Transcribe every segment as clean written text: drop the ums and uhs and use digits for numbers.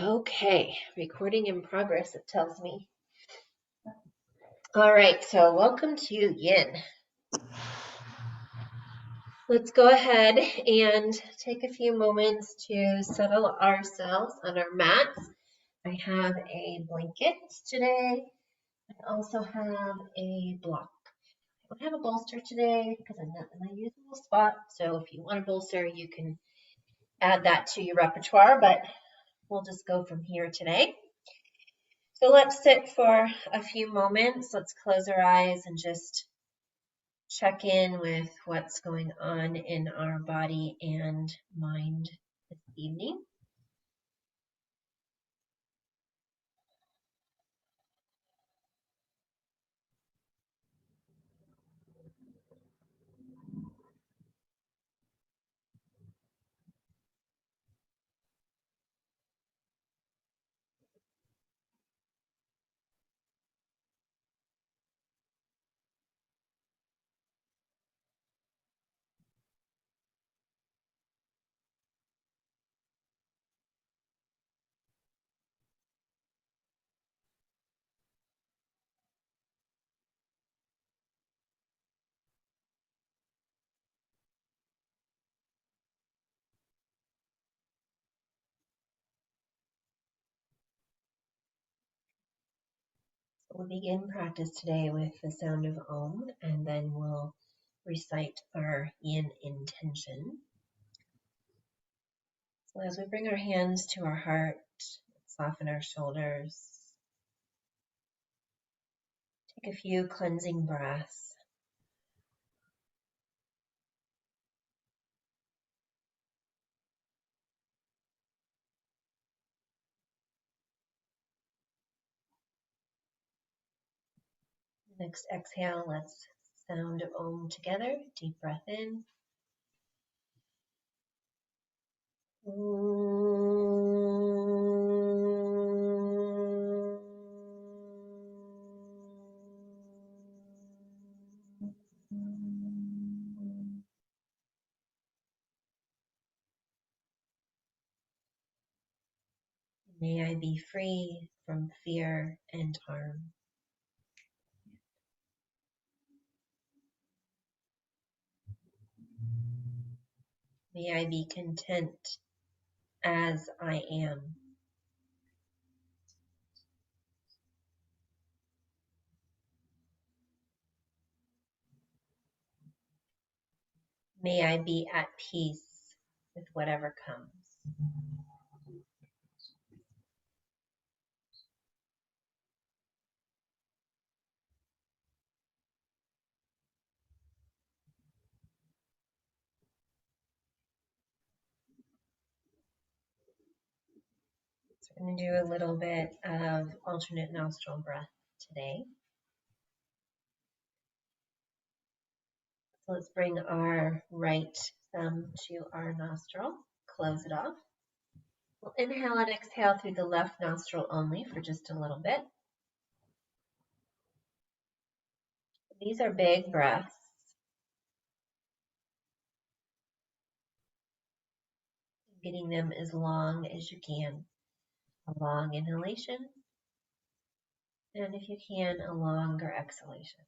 Okay, recording in progress, it tells me. All right, so welcome to Yin. Let's go ahead and take a few moments to settle ourselves on our mats. I have a blanket today. I also have a block. I don't have a bolster today because I'm not in my usual spot. So if you want a bolster, you can add that to your repertoire, but we'll just go from here today. So let's sit for a few moments. Let's close our eyes and just check in with what's going on in our body and mind this evening. We'll begin practice today with the sound of Om, and then we'll recite our Yin intention. So as we bring our hands to our heart, soften our shoulders, take a few cleansing breaths. Next exhale, let's sound Om together. Deep breath in. May I be free from fear and harm. May I be content as I am. May I be at peace with whatever comes. So we're going to do a little bit of alternate nostril breath today. So let's bring our right thumb to our nostril, close it off. We'll inhale and exhale through the left nostril only for just a little bit. These are big breaths. Getting them as long as you can. A long inhalation, and if you can, a longer exhalation.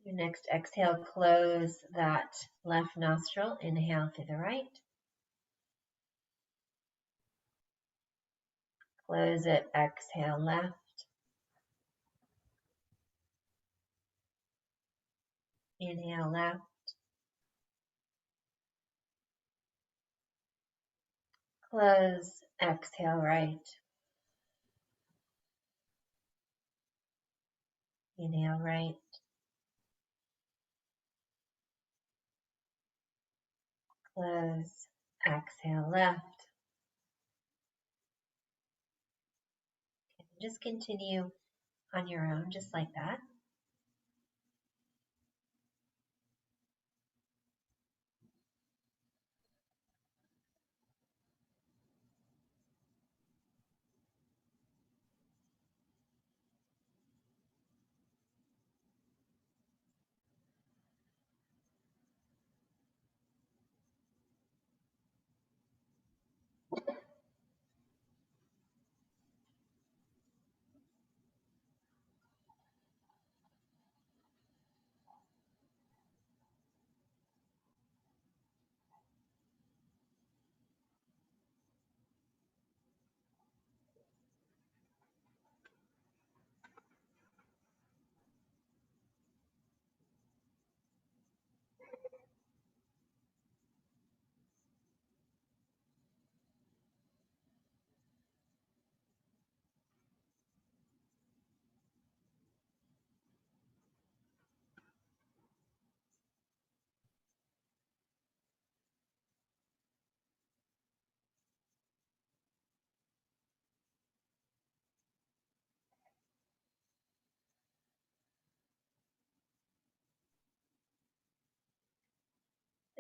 Your next exhale, close that left nostril. Inhale through the right. Close it, exhale left. Inhale left. Close, exhale right. Inhale right. Close, exhale left. Just continue on your own, just like that.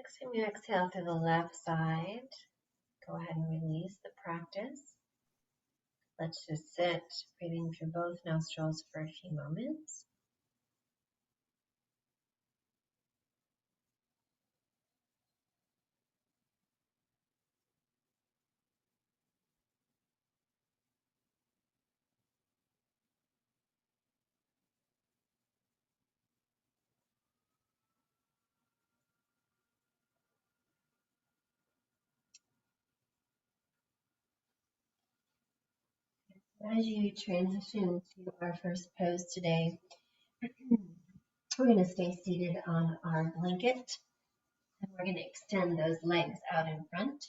Next time you exhale through the left side, go ahead and release the practice. Let's just sit, breathing through both nostrils for a few moments. As you transition to our first pose today, we're going to stay seated on our blanket and we're going to extend those legs out in front.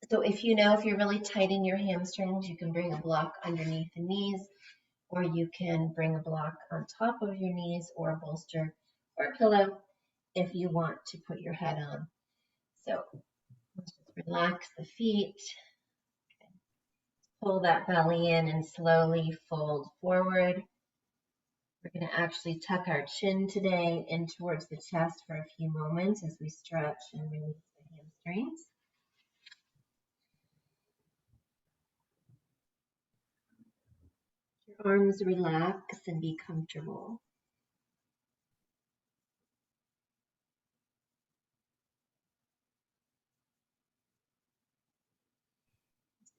So if you're really tight in your hamstrings, you can bring a block underneath the knees, or you can bring a block on top of your knees, or a bolster or a pillow if you want to put your head on. So let's just relax the feet, pull that belly in and slowly fold forward. We're going to actually tuck our chin today in towards the chest for a few moments as we stretch and release the hamstrings. Your arms relax and be comfortable.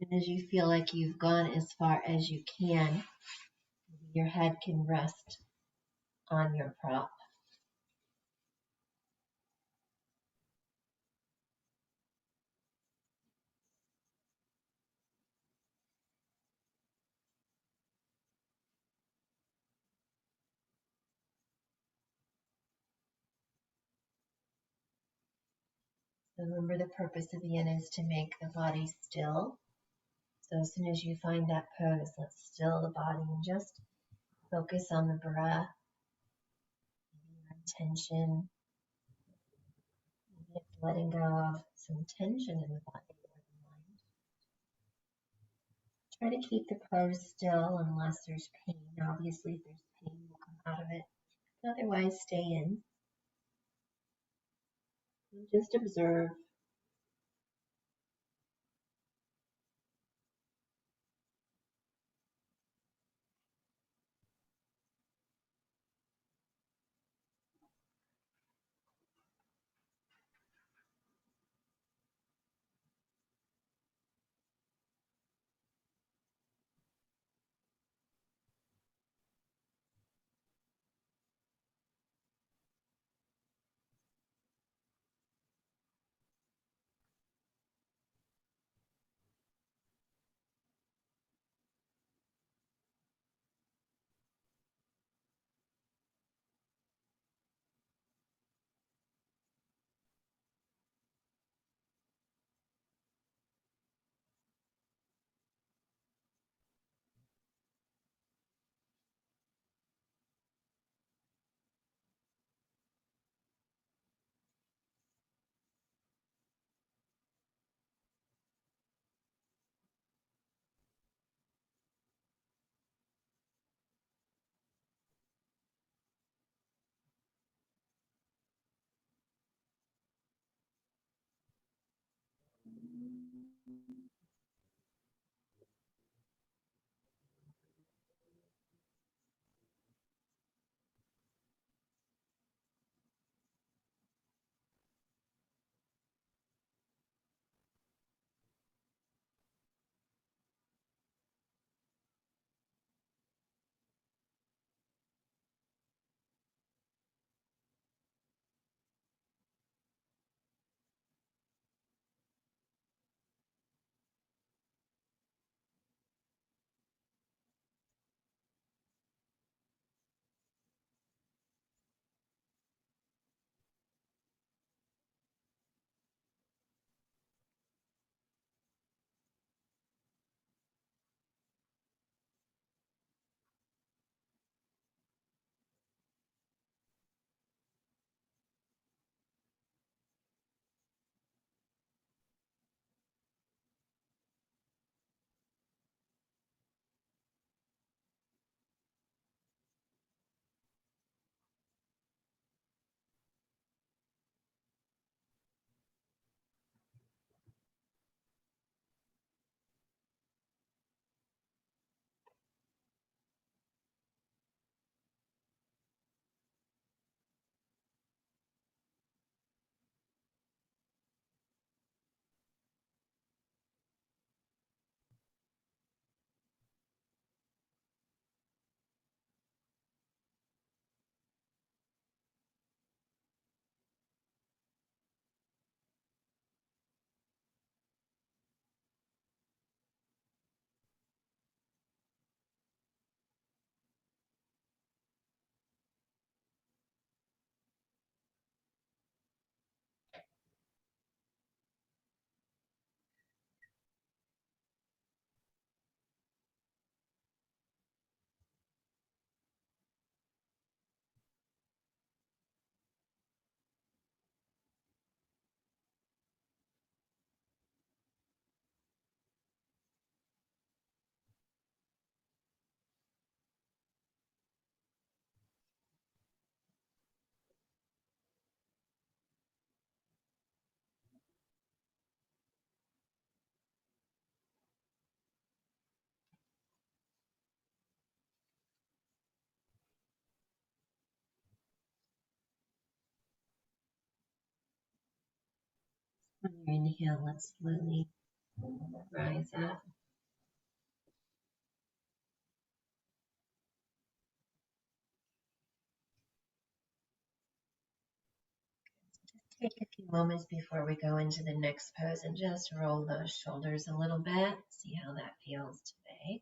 And as you feel like you've gone as far as you can, your head can rest on your prop. So remember, the purpose of yin is to make the body still. So as soon as you find that pose, let's still the body and just focus on the breath, tension, maybe it's letting go of some tension in the body or the mind. Try to keep the pose still unless there's pain. Obviously, if there's pain, we'll come out of it. Otherwise, stay in. And just observe. On your inhale, let's slowly rise up. Take a few moments before we go into the next pose and just roll those shoulders a little bit. See how that feels today.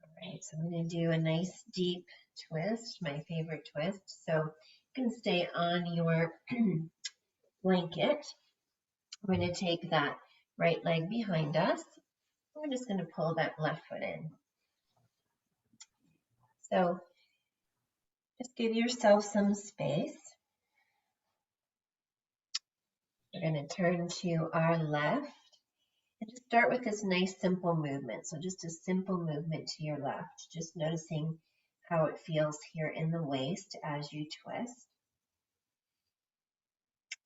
All right, so I'm going to do a nice deep twist, my favorite twist. So you can stay on your blanket. We're going to take that right leg behind us. We're just going to pull that left foot in. So just give yourself some space. We're going to turn to our left and just start with this nice simple movement. So just a simple movement to your left, just noticing how it feels here in the waist as you twist.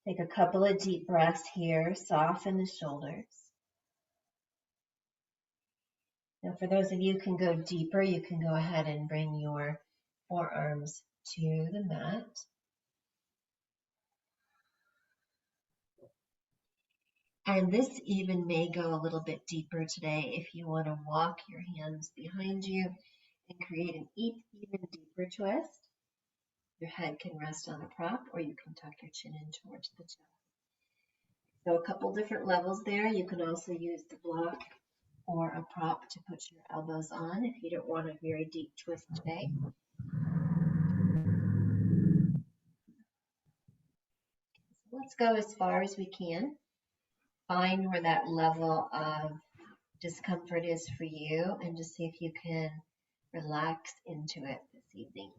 Take a couple of deep breaths here, soften the shoulders. Now for those of you who can go deeper, you can go ahead and bring your forearms to the mat. And this even may go a little bit deeper today if you want to walk your hands behind you and create an even deeper twist. Your head can rest on a prop or you can tuck your chin in towards the chest. So a couple different levels there. You can also use the block or a prop to put your elbows on if you don't want a very deep twist today. So let's go as far as we can. Find where that level of discomfort is for you and just see if you can relax into it this evening.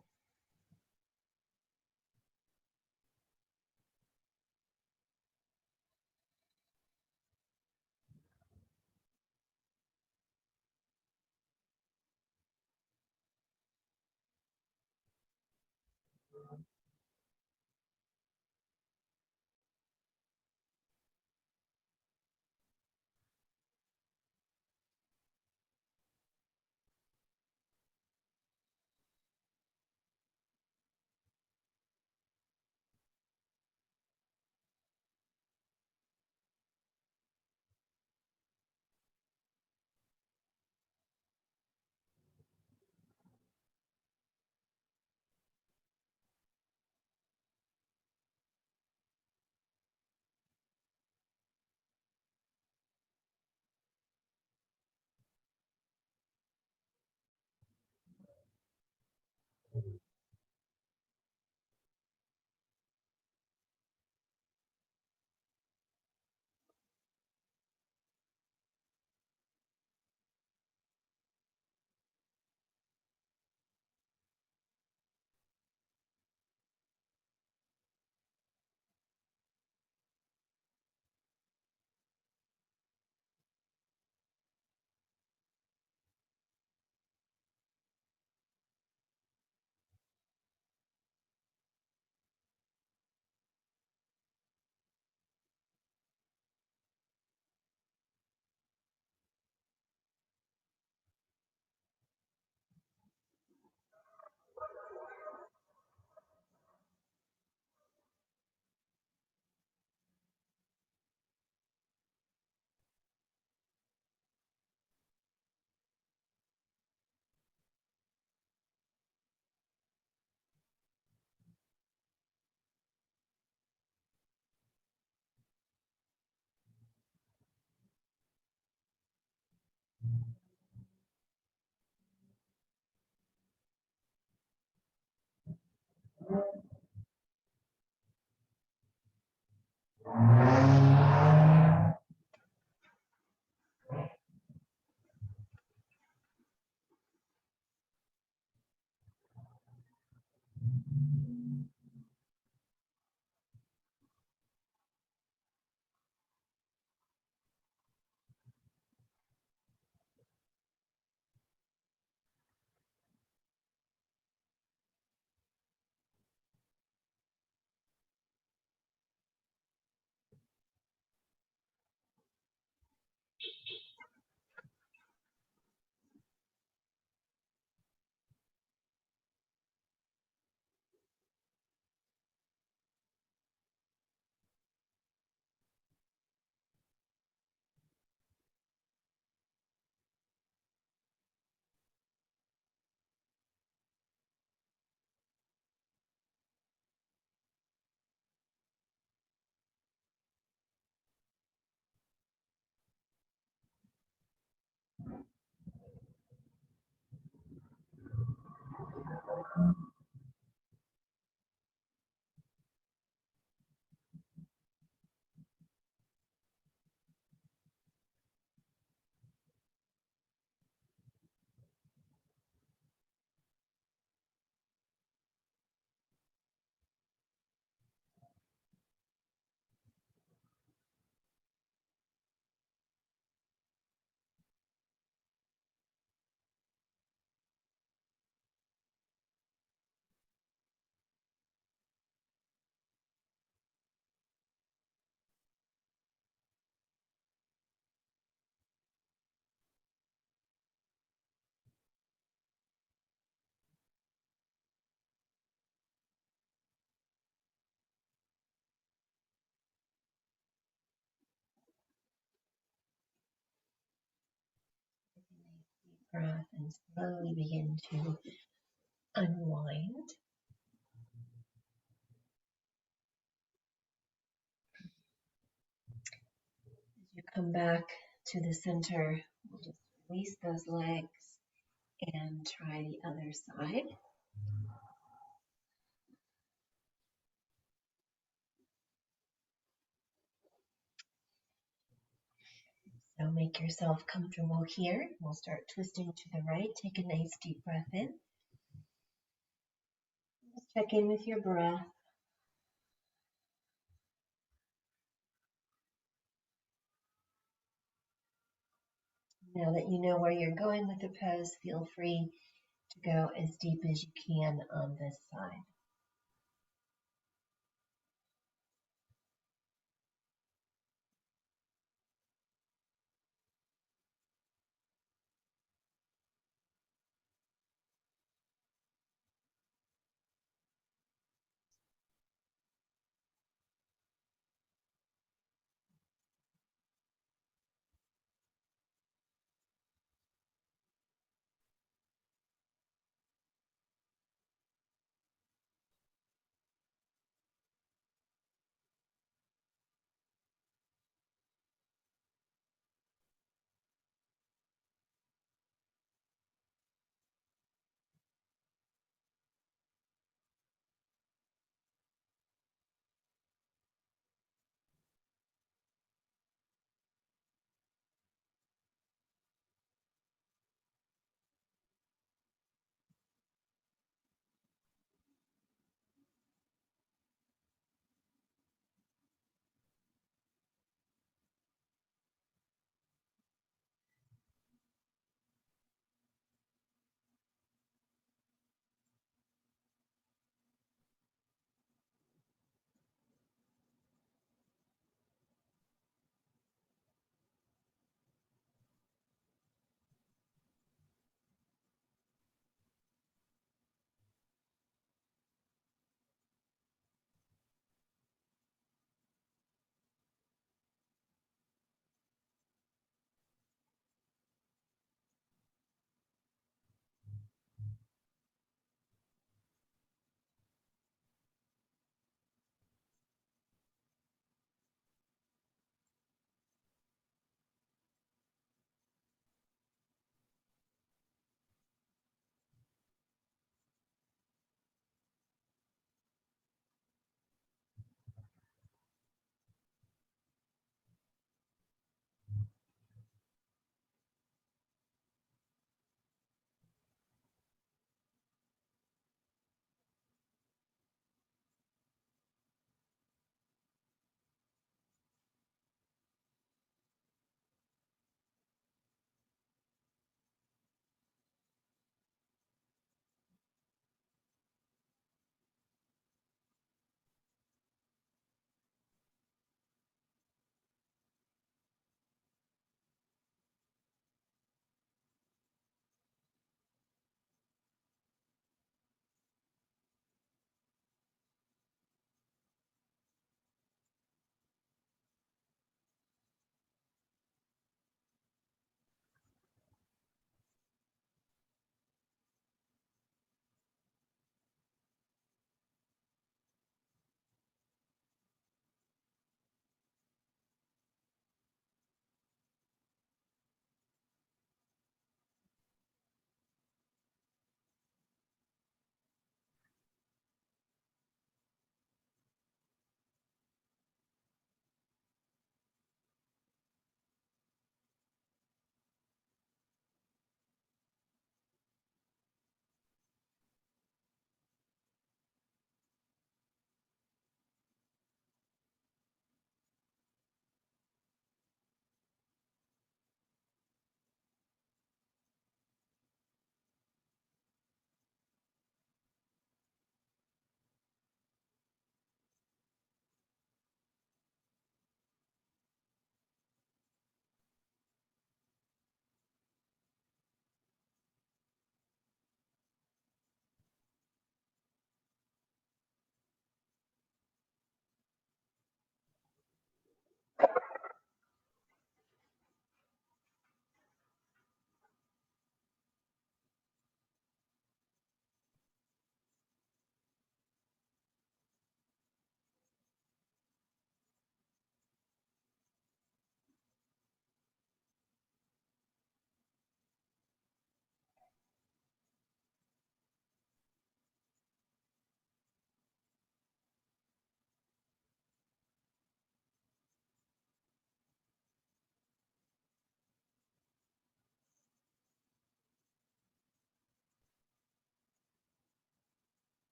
Breath and slowly begin to unwind. As you come back to the center, we'll just release those legs and try the other side. So make yourself comfortable here. We'll start twisting to the right. Take a nice deep breath in. Just check in with your breath. Now that you know where you're going with the pose, feel free to go as deep as you can on this side.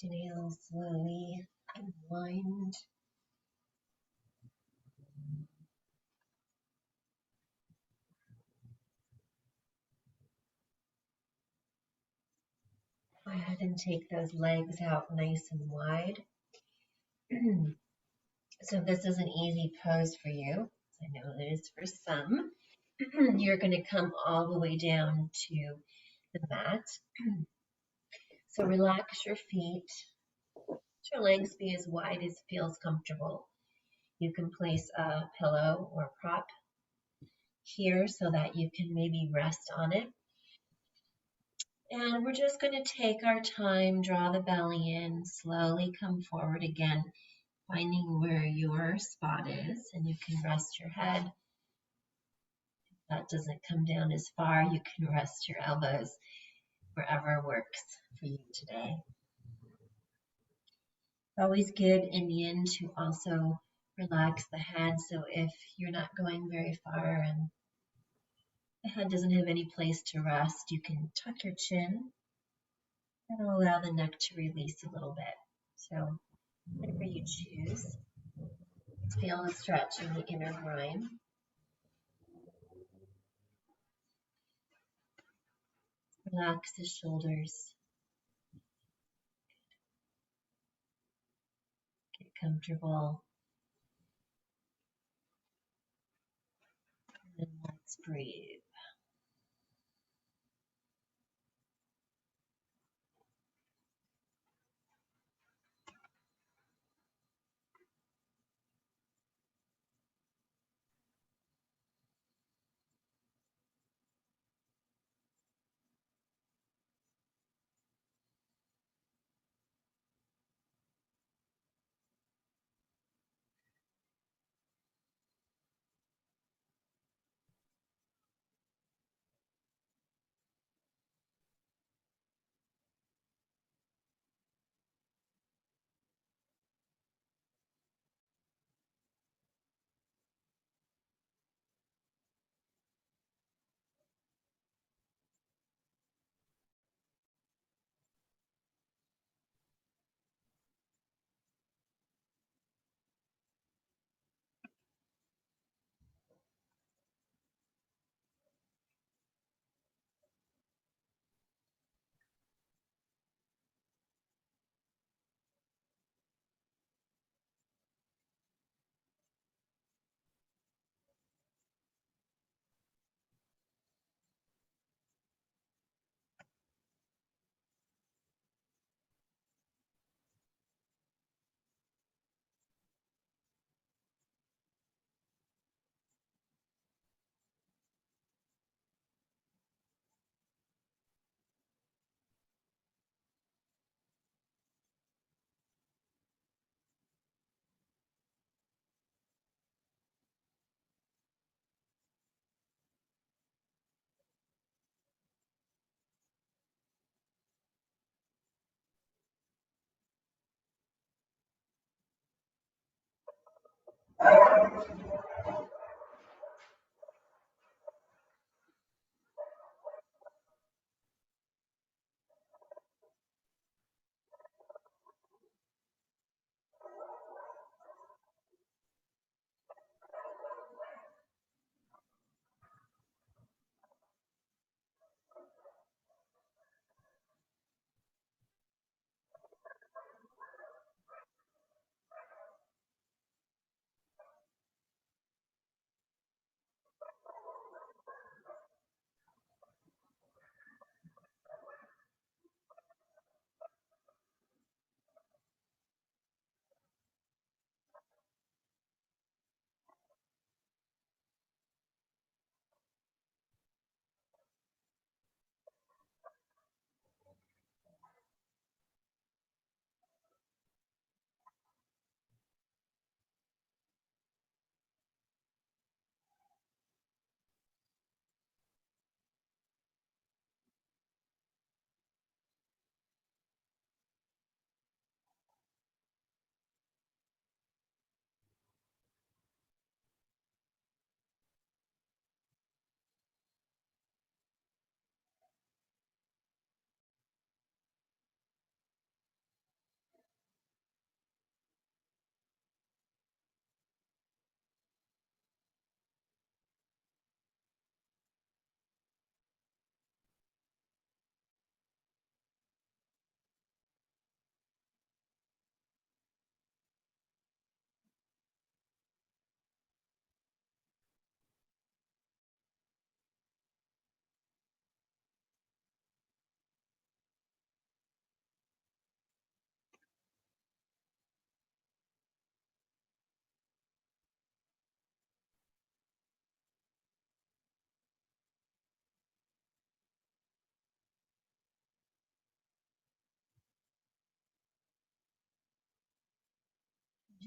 The nails slowly unwind. Go ahead and take those legs out nice and wide. So this is an easy pose for you. I know it is for some. You're going to come all the way down to the mat. So relax your feet. Let your legs be as wide as feels comfortable. You can place a pillow or prop here so that you can maybe rest on it. And we're just going to take our time, draw the belly in, slowly come forward again, finding where your spot is, and you can rest your head. If that doesn't come down as far, you can rest your elbows wherever works for you today. Always good in the end to also relax the head, so if you're not going very far and the head doesn't have any place to rest, you can tuck your chin and allow the neck to release a little bit. So whatever you choose. Feel the stretch in the inner groin. Relax the shoulders. Get comfortable. And then let's breathe.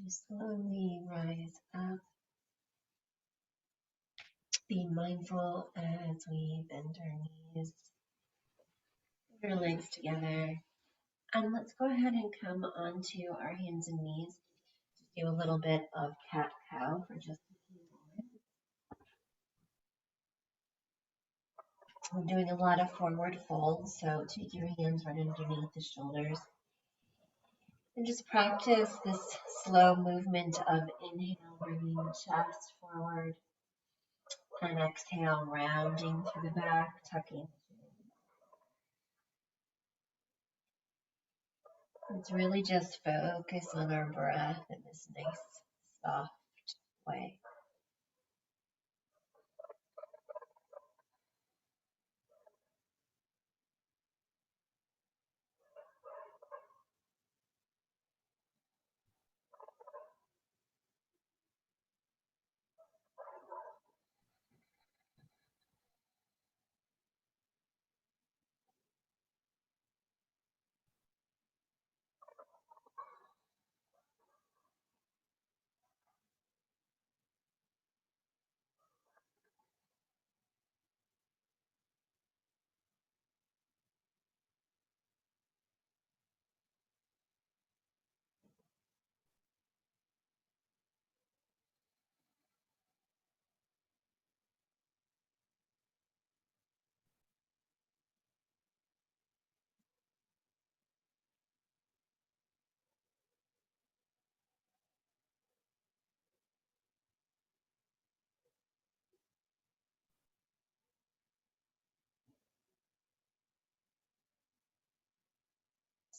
to slowly rise up. Be mindful as we bend our knees, put our legs together, and let's go ahead and come onto our hands and knees. Do a little bit of cat-cow for just a few moments. We're doing a lot of forward folds, so take your hands right underneath the shoulders. And just practice this slow movement of inhale, bringing the chest forward, and exhale, rounding through the back, tucking. Let's really just focus on our breath in this nice, soft way.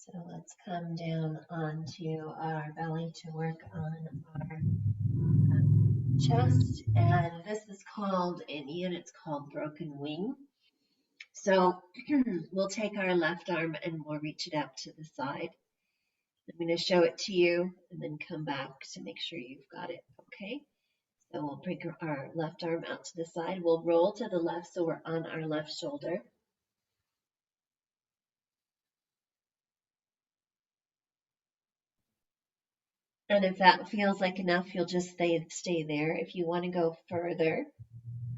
So let's come down onto our belly to work on our chest. And this is called, in Indian, it's called broken wing. So we'll take our left arm and we'll reach it out to the side. I'm going to show it to you and then come back to make sure you've got it, okay? So we'll bring our left arm out to the side. We'll roll to the left so we're on our left shoulder. And if that feels like enough, you'll just stay there. If you want to go further,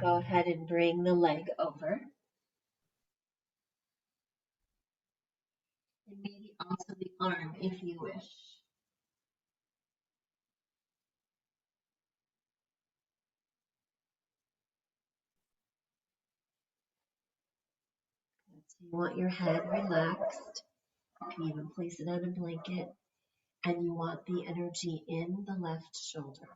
go ahead and bring the leg over. And maybe also the arm if you wish. So you want your head relaxed. You can even place it on a blanket. And you want the energy in the left shoulder.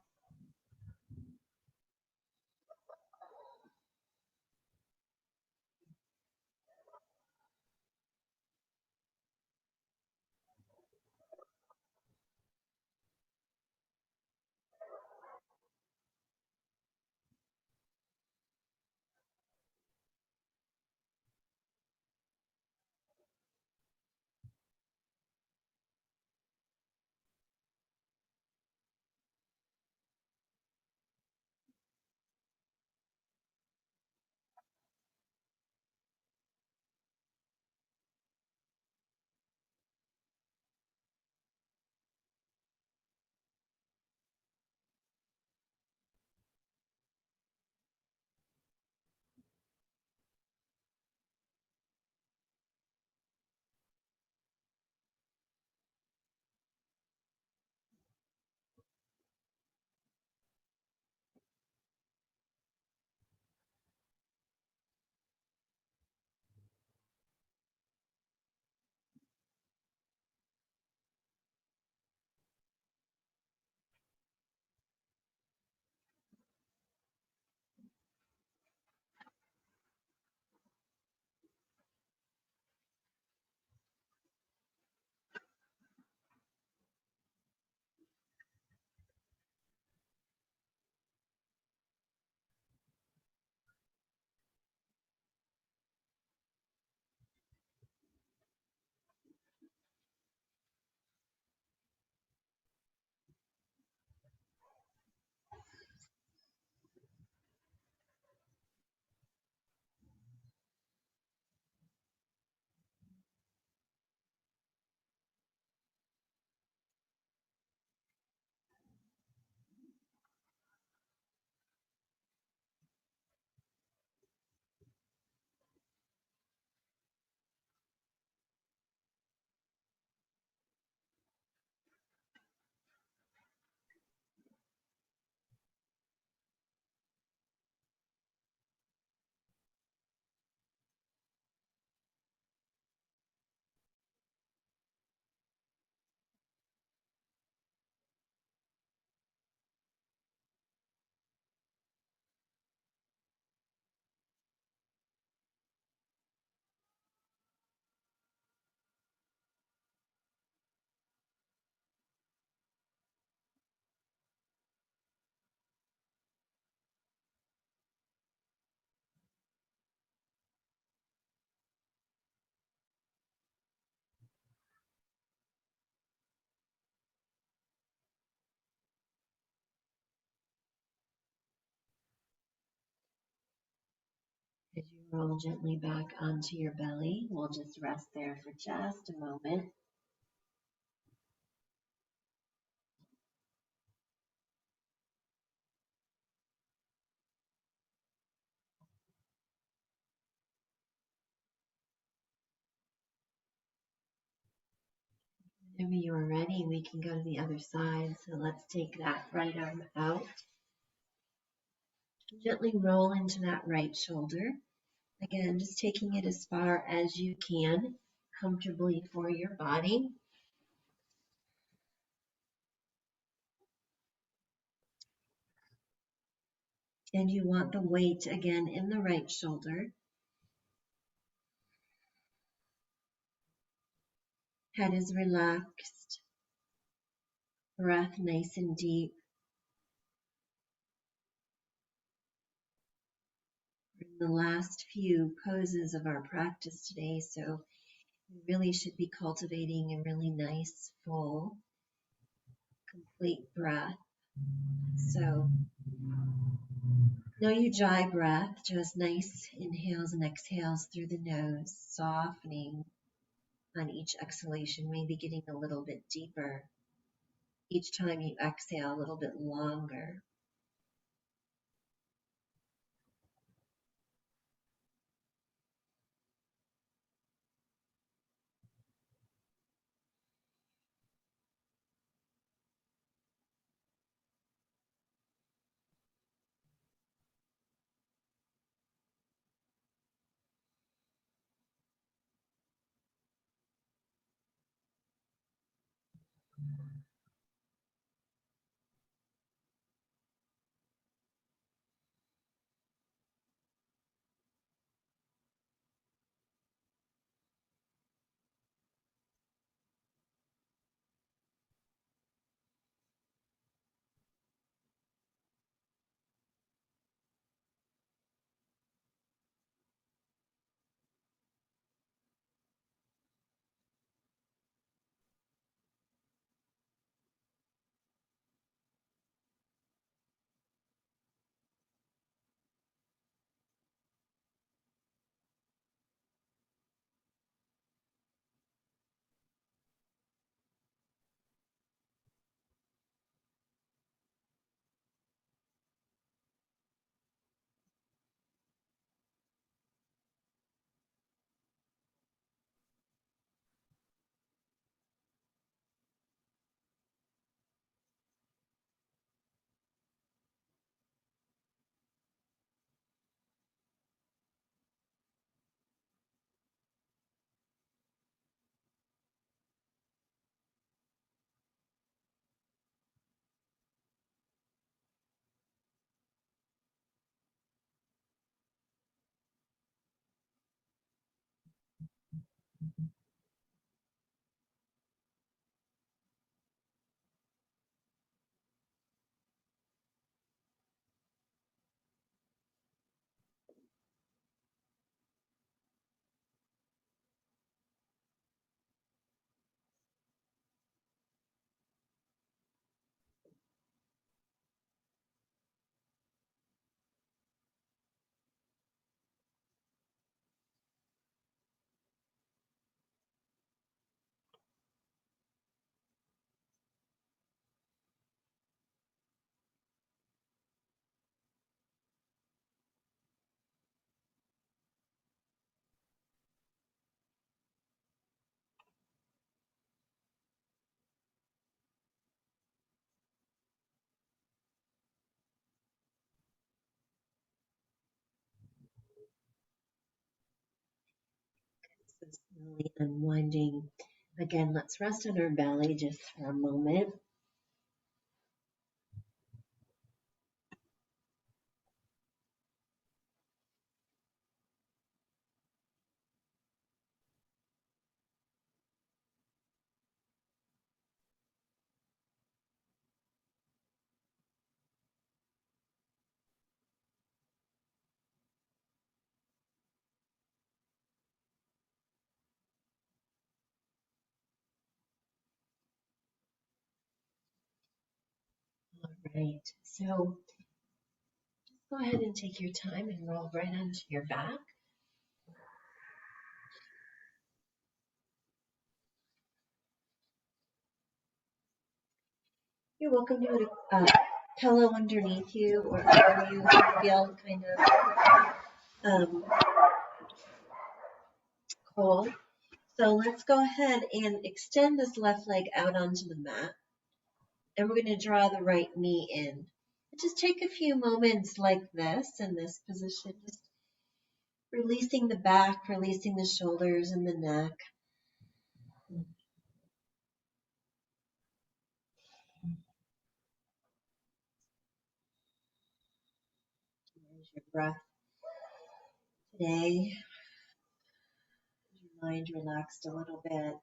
Roll gently back onto your belly. We'll just rest there for just a moment. Whenever you are ready, we can go to the other side. So let's take that right arm out. Gently roll into that right shoulder. Again, just taking it as far as you can comfortably for your body. And you want the weight again in the right shoulder. Head is relaxed. Breath nice and deep. In the last few poses of our practice today, so we really should be cultivating a really nice, full, complete breath. So no ujjayi breath, just nice inhales and exhales through the nose, softening on each exhalation, maybe getting a little bit deeper. Each time you exhale, a little bit longer. So slowly unwinding. Again, let's rest on our belly just for a moment. All right, so go ahead and take your time and roll right onto your back. You're welcome to put a pillow underneath you or over you if you feel kind of cold. So let's go ahead and extend this left leg out onto the mat. And we're going to draw the right knee in. Just take a few moments like this in this position, just releasing the back, releasing the shoulders and the neck. There's your breath today. Your mind relaxed a little bit.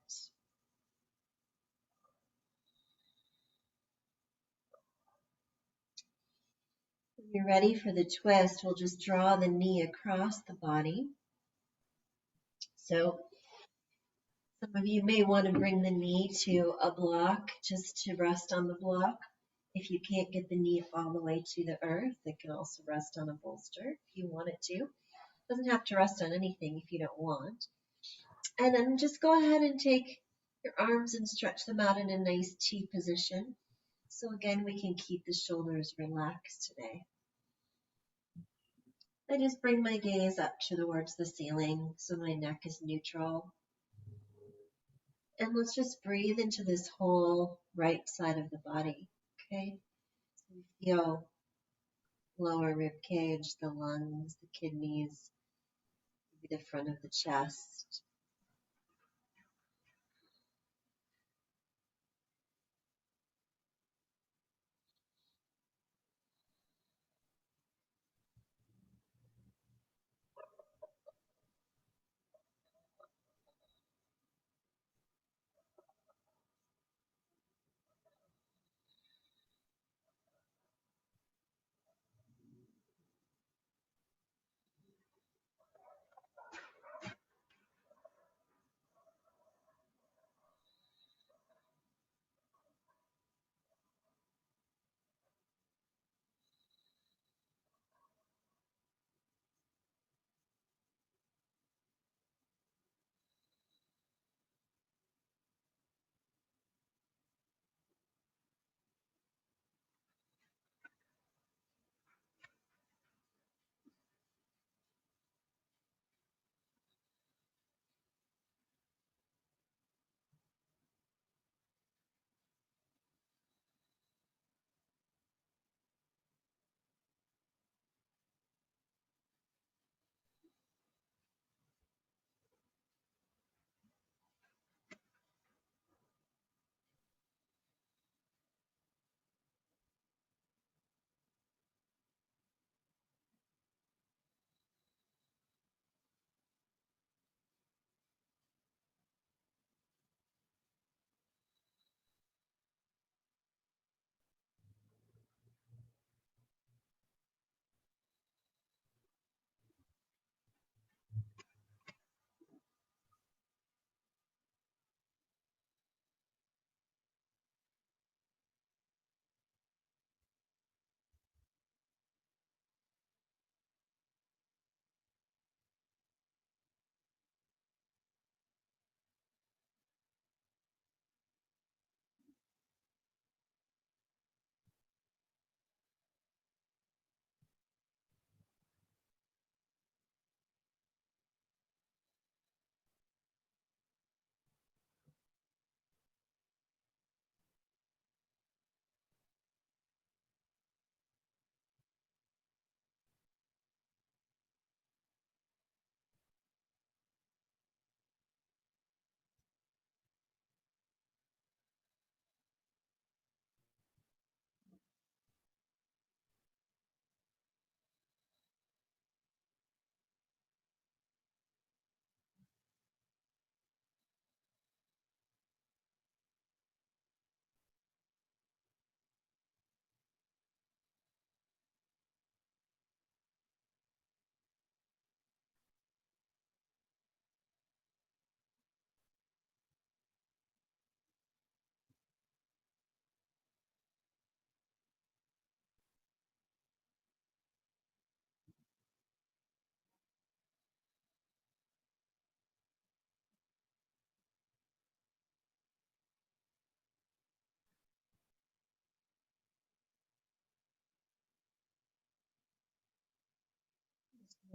When you're ready for the twist, we'll just draw the knee across the body. So some of you may want to bring the knee to a block just to rest on the block. If you can't get the knee all the way to the earth, it can also rest on a bolster if you want it to. It doesn't have to rest on anything if you don't want. And then just go ahead and take your arms and stretch them out in a nice T position. So again, we can keep the shoulders relaxed today. I just bring my gaze up towards the ceiling so my neck is neutral. And let's just breathe into this whole right side of the body, okay? So we feel lower rib cage, the lungs, the kidneys, maybe the front of the chest.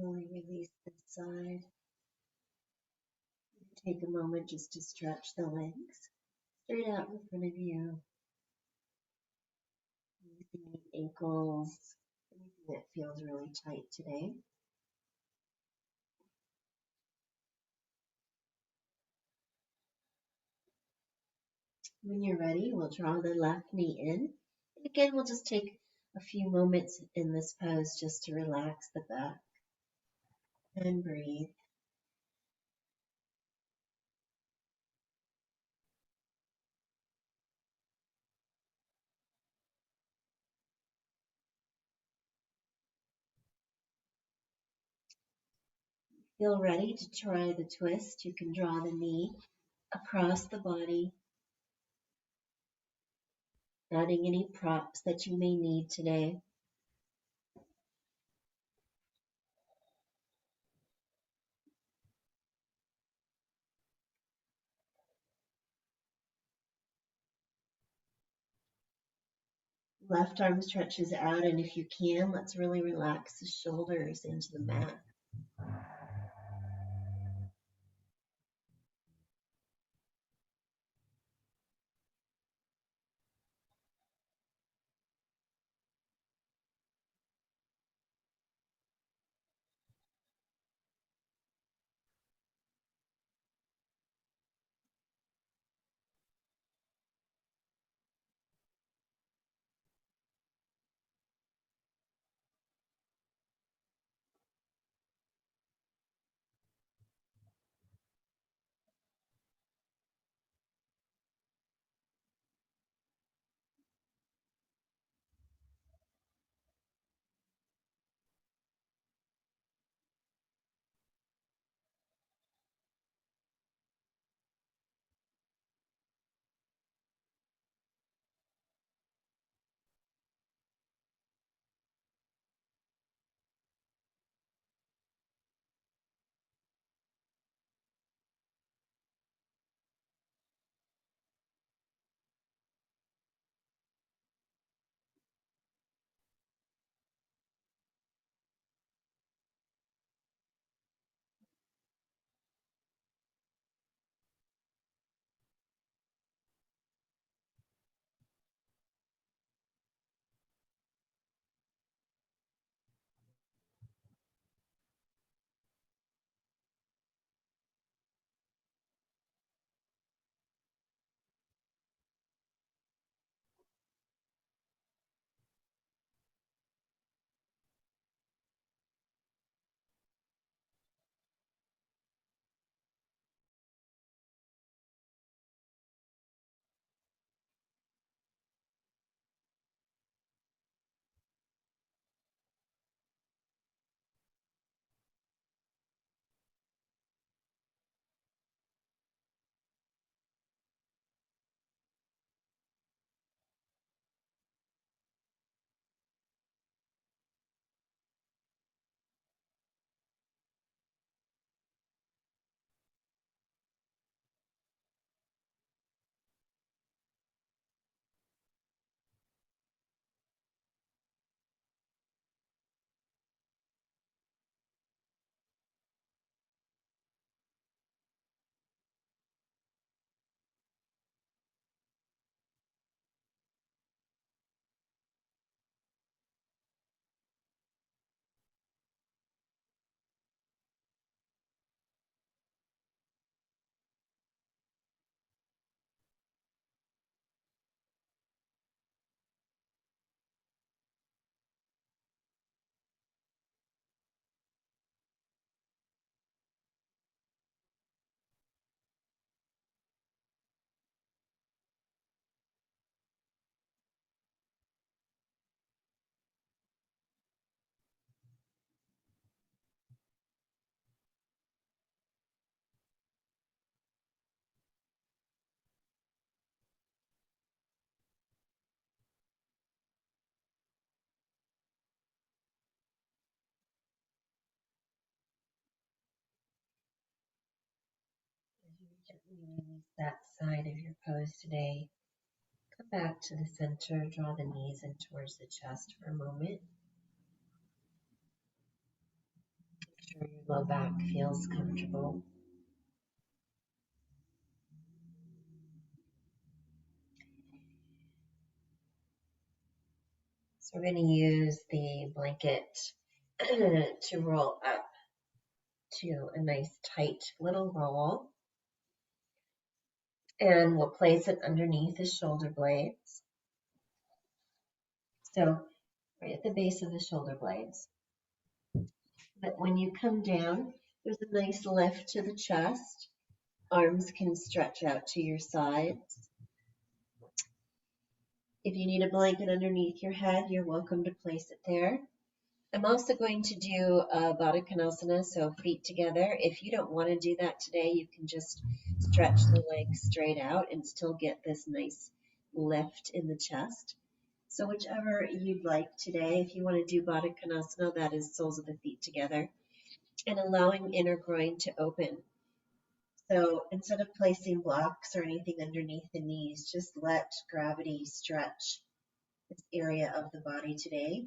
Slowly release this side. Take a moment just to stretch the legs straight out in front of you. Anything in the ankles, anything that feels really tight today. When you're ready, we'll draw the left knee in. And again, we'll just take a few moments in this pose just to relax the back and breathe. Feel ready to try the twist. You can draw the knee across the body, adding any props that you may need today. Left arm stretches out, and if you can, let's really relax the shoulders into the mat. As you gently release that side of your pose today, come back to the center, draw the knees in towards the chest for a moment. sure your low back feels comfortable. So we're going to use the blanket to roll up to a nice tight little roll. And we'll place it underneath the shoulder blades. So right at the base of the shoulder blades. But when you come down, there's a nice lift to the chest. Arms can stretch out to your sides. If you need a blanket underneath your head, you're welcome to place it there. I'm also going to do Baddha Konasana, so feet together. If you don't want to do that today, you can just stretch the legs straight out and still get this nice lift in the chest. So whichever you'd like today, if you want to do Baddha Konasana, that is soles of the feet together, and allowing inner groin to open. So instead of placing blocks or anything underneath the knees, just let gravity stretch this area of the body today.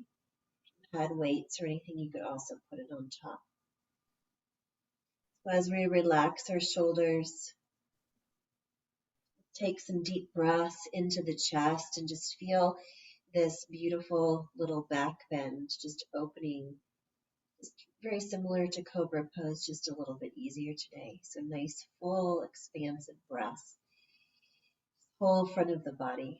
Had weights or anything, you could also put it on top. So as we relax our shoulders, take some deep breaths into the chest and just feel this beautiful little back bend, just opening, just very similar to Cobra Pose, just a little bit easier today. So nice, full, expansive breaths, whole front of the body.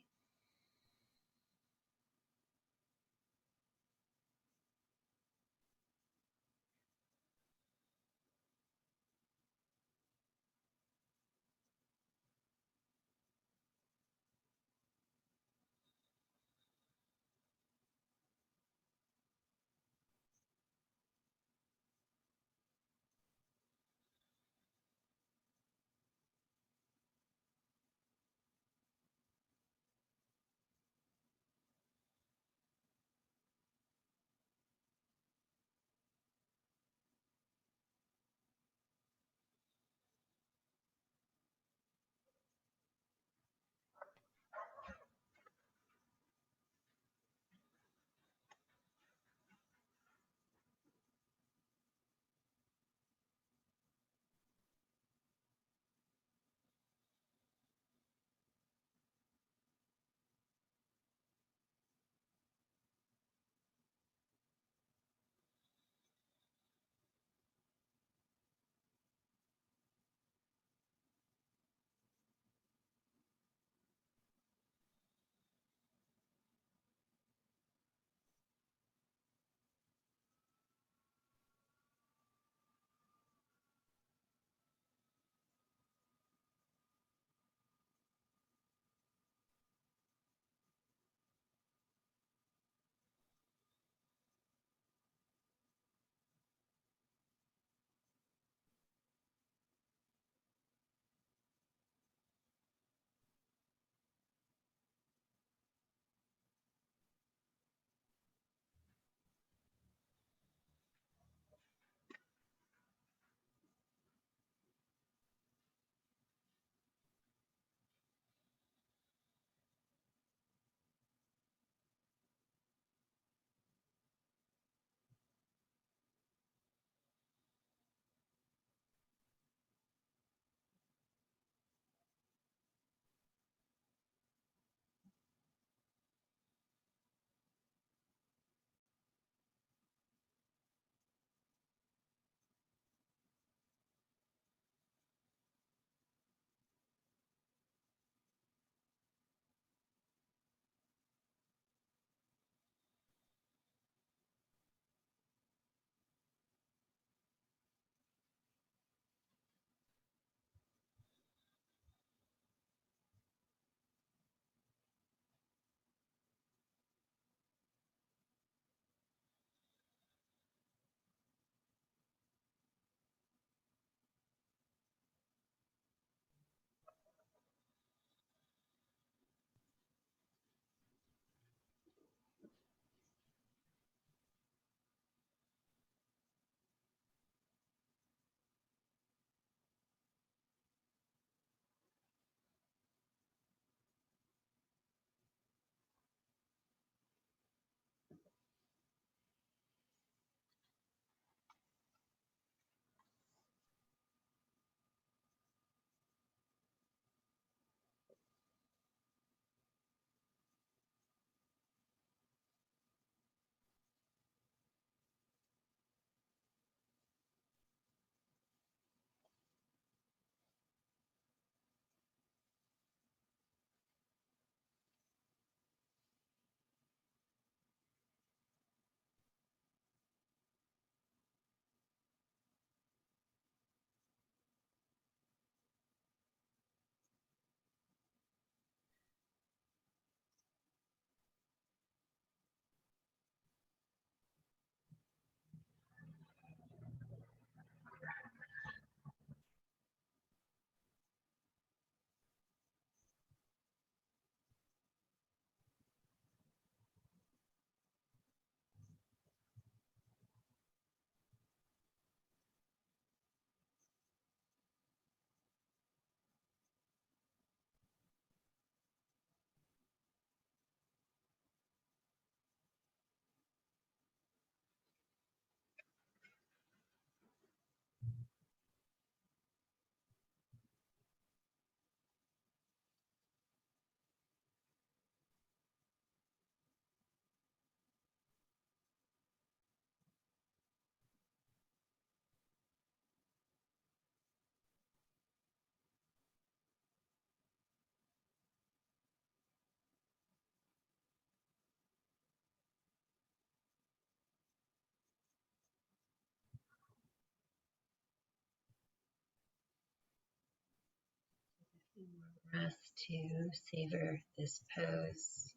more breath to savor this pose.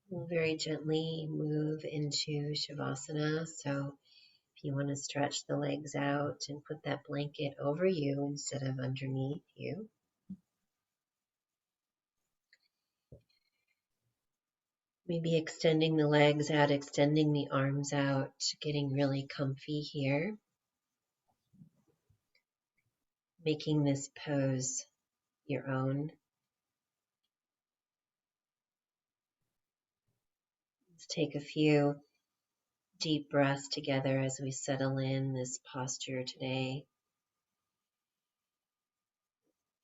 We'll very gently move into Shavasana. So if you want to stretch the legs out and put that blanket over you instead of underneath you. Maybe extending the legs out, extending the arms out, getting really comfy here. Making this pose your own. Let's take a few deep breaths together as we settle in this posture today.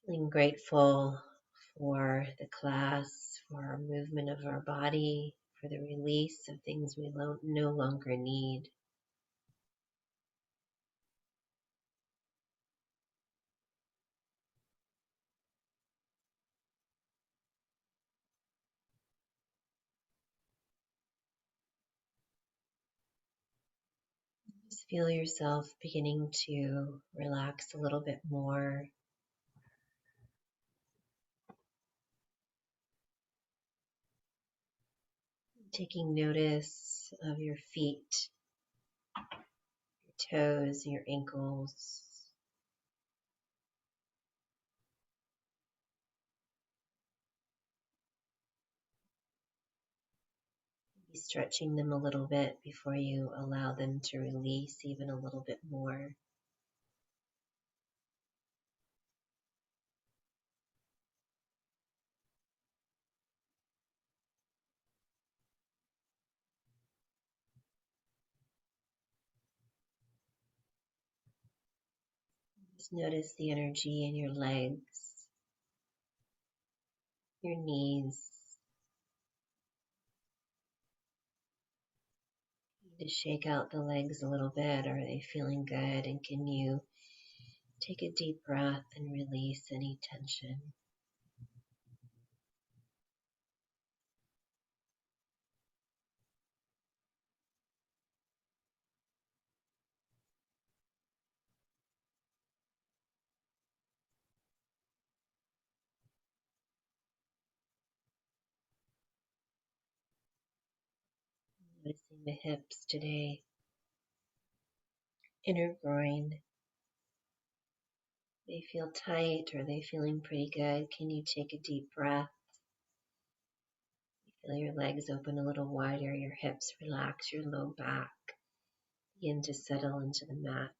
Feeling grateful for the class, for our movement of our body, for the release of things we no longer need. Just feel yourself beginning to relax a little bit more. Taking notice of your feet, your toes, your ankles. Be stretching them a little bit before you allow them to release even a little bit more. Just notice the energy in your legs, your knees. To shake out the legs a little bit. Are they feeling good? And can you take a deep breath and release any tension? Noticing the hips today, inner groin. They feel tight. Are they feeling pretty good? Can you take a deep breath? Feel your legs open a little wider, your hips relax, your low back begin to settle into the mat.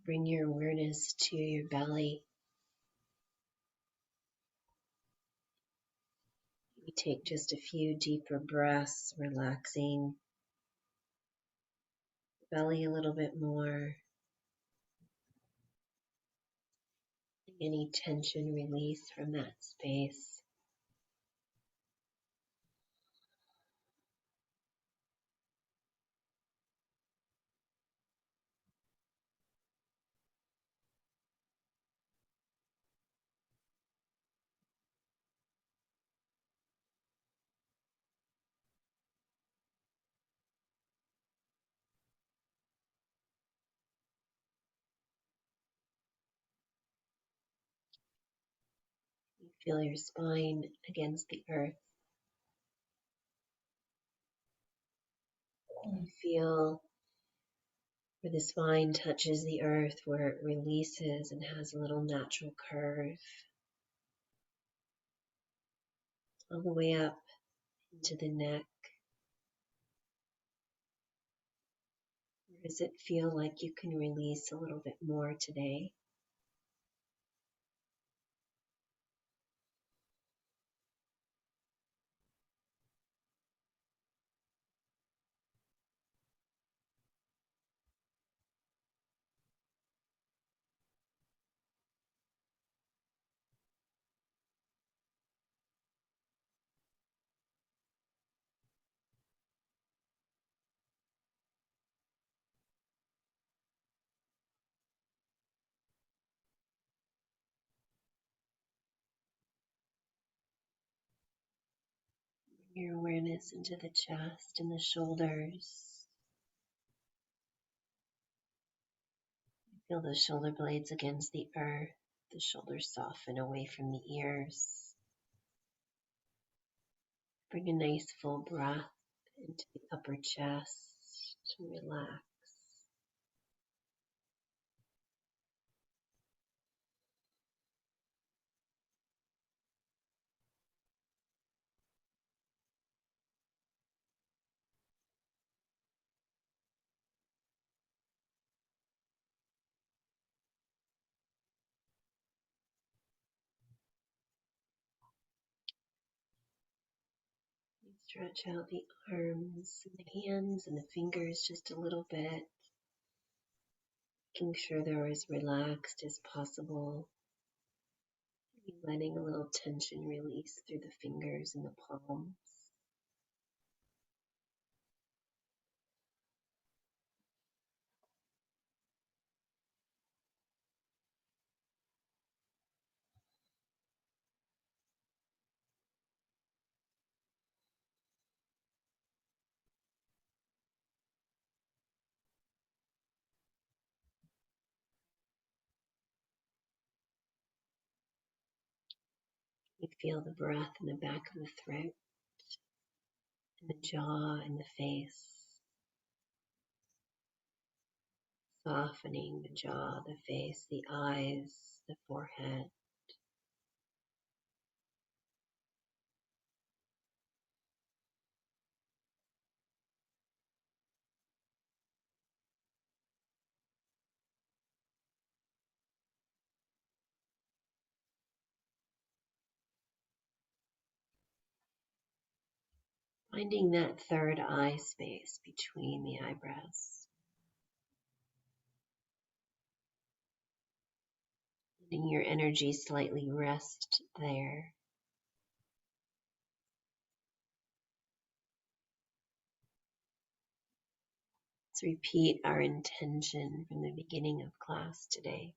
Bring your awareness to your belly. You take just a few deeper breaths, relaxing the belly a little bit more. Any tension release from that space. You feel your spine against the earth. You feel where the spine touches the earth, where it releases and has a little natural curve all the way up into the neck. Or does it feel like you can release a little bit more today? your awareness into the chest and the shoulders. Feel the shoulder blades against the earth, the shoulders soften away from the ears. Bring a nice full breath into the upper chest to relax. Stretch out the arms and the hands and the fingers just a little bit, making sure they're as relaxed as possible. Letting a little tension release through the fingers and the palms. You feel the breath in the back of the throat, in the jaw and the face. Softening the jaw, the face, the eyes, the forehead. Finding that third eye space between the eyebrows. Letting your energy slightly rest there. Let's repeat our intention from the beginning of class today.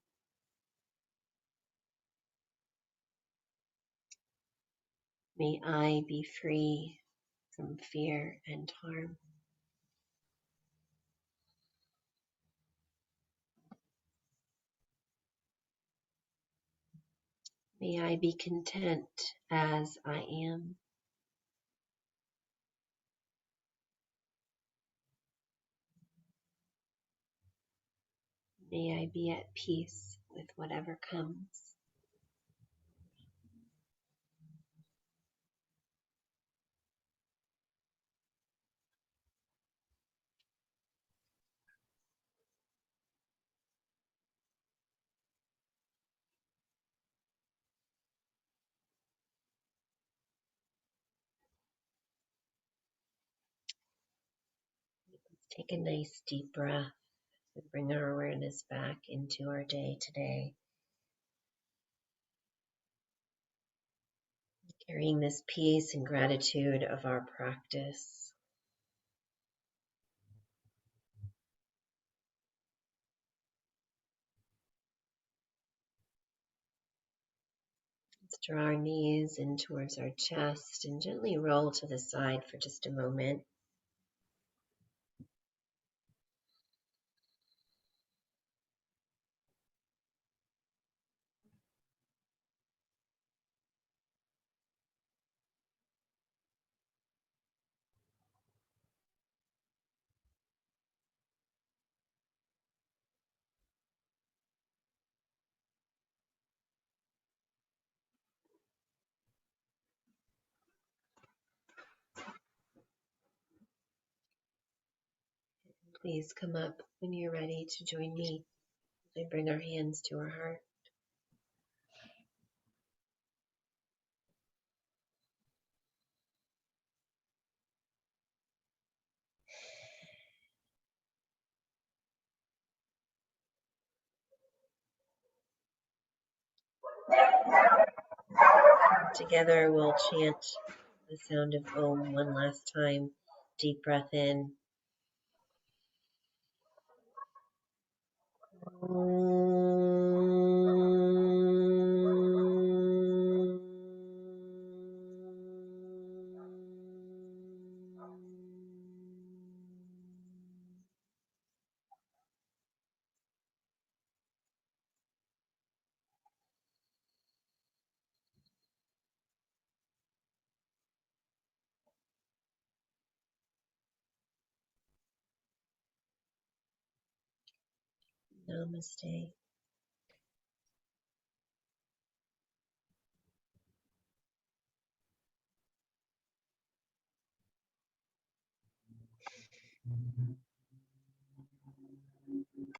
May I be free from fear and harm. May I be content as I am. May I be at peace with whatever comes. Let's take a nice deep breath and bring our awareness back into our day today. Carrying this peace and gratitude of our practice. Let's draw our knees in towards our chest and gently roll to the side for just a moment. Please come up when you're ready to join me as I bring our hands to our heart. Together we'll chant the sound of Om one last time. Deep breath in. Namaste.